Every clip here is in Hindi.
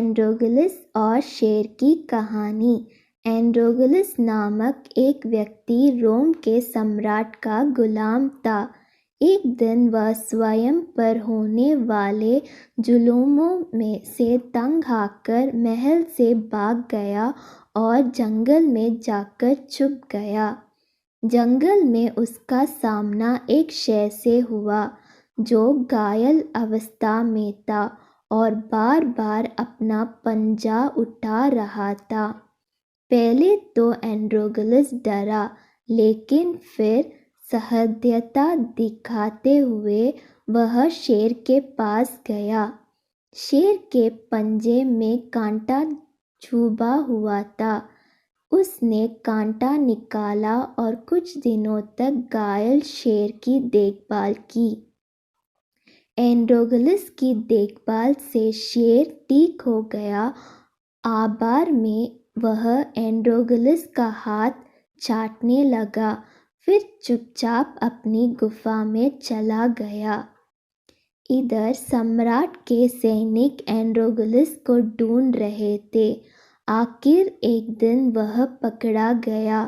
एंड्रोगलस और शेर की कहानी। एंड्रोगलस नामक एक व्यक्ति रोम के सम्राट का गुलाम था। एक दिन वह स्वयं पर होने वाले जुल्मों में से तंग आकर महल से भाग गया और जंगल में जाकर छुप गया। जंगल में उसका सामना एक शेर से हुआ जो घायल अवस्था में था और बार बार अपना पंजा उठा रहा था। पहले तो एंड्रोगलस डरा, लेकिन फिर सहृदयता दिखाते हुए वह शेर के पास गया। शेर के पंजे में कांटा छुपा हुआ था। उसने कांटा निकाला और कुछ दिनों तक घायल शेर की देखभाल की। एंड्रोगलस की देखभाल से शेर ठीक हो गया। आबार में वह एंड्रोगलस का हाथ चाटने लगा, फिर चुपचाप अपनी गुफा में चला गया। इधर सम्राट के सैनिक एंड्रोगलस को ढूंढ रहे थे। आखिर एक दिन वह पकड़ा गया।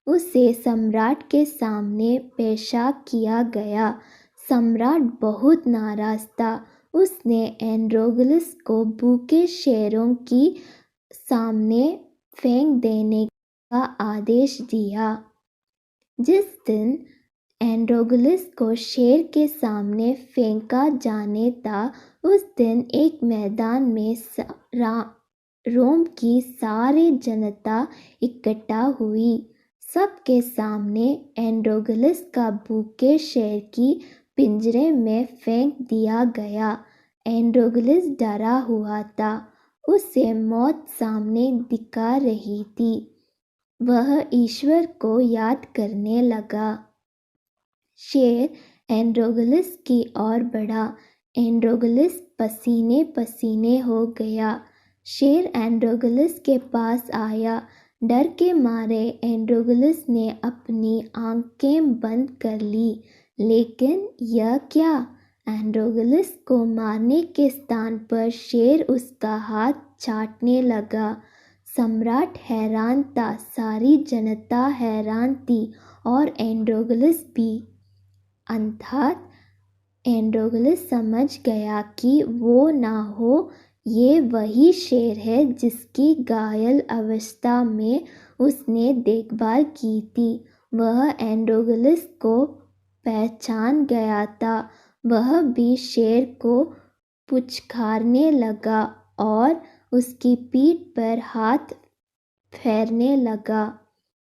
उसे सम्राट के सामने पेशा किया गया। सम्राट बहुत नाराज था। उसने एंड्रोगलस को भूखे शेरों की सामने फेंक देने का आदेश दिया। जिस दिन एंड्रोगलस को शेर के सामने फेंका जाने था, उस दिन एक मैदान में रोम की सारी जनता इकट्ठा हुई। सबके सामने एंड्रोगलस का भूखे शेर की पिंजरे में फेंक दिया गया। एंड्रोगलस डरा हुआ था। उसे मौत सामने दिखा रही थी। वह ईश्वर को याद करने लगा। शेर एंड्रोगलस की ओर बढ़ा। एंड्रोगलस पसीने पसीने हो गया। शेर एंड्रोगलस के पास आया। डर के मारे एंड्रोगलस ने अपनी आंखें बंद कर ली। लेकिन यह क्या? एंड्रोगलस को मारने के स्थान पर शेर उसका हाथ चाटने लगा। सम्राट हैरान था, सारी जनता हैरान थी और एंड्रोगलस भी। अर्थात एंड्रोगलस समझ गया कि वो ना हो, ये वही शेर है जिसकी घायल अवस्था में उसने देखभाल की थी। वह एंड्रोगलस को पहचान गया था। वह भी शेर को पुचकारने लगा और उसकी पीठ पर हाथ फेरने लगा।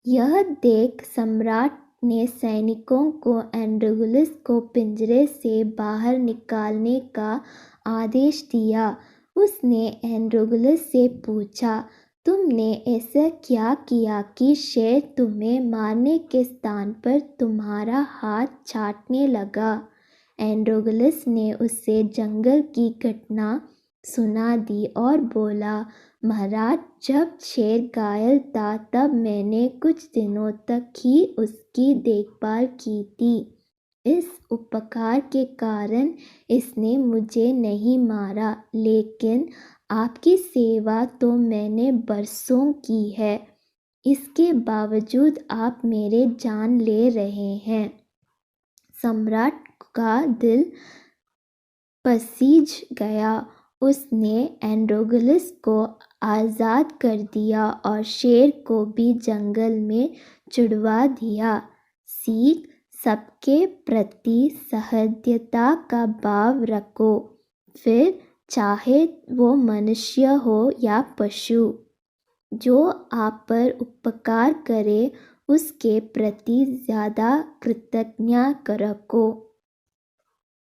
यह देख सम्राट ने सैनिकों को एंड्रोगलस को पिंजरे से बाहर निकालने का आदेश दिया। उसने एंड्रोगलस से पूछा, तुमने ऐसा क्या किया कि शेर तुम्हें मारने के स्थान पर तुम्हारा हाथ चाटने लगा? एंड्रोगलस ने उससे जंगल की घटना सुना दी और बोला, महाराज, जब शेर घायल था तब मैंने कुछ दिनों तक ही उसकी देखभाल की थी। इस उपकार के कारण इसने मुझे नहीं मारा, लेकिन आपकी सेवा तो मैंने बरसों की है। इसके बावजूद आप मेरे जान ले रहे हैं। सम्राट का दिल पसीज गया। उसने एंड्रोगलस को आज़ाद कर दिया और शेर को भी जंगल में छुड़वा दिया। सीख: सबके प्रति सहृदयता का भाव रखो, फिर चाहे वो मनुष्य हो या पशु। जो आप पर उपकार करे उसके प्रति ज़्यादा कृतज्ञता रखो।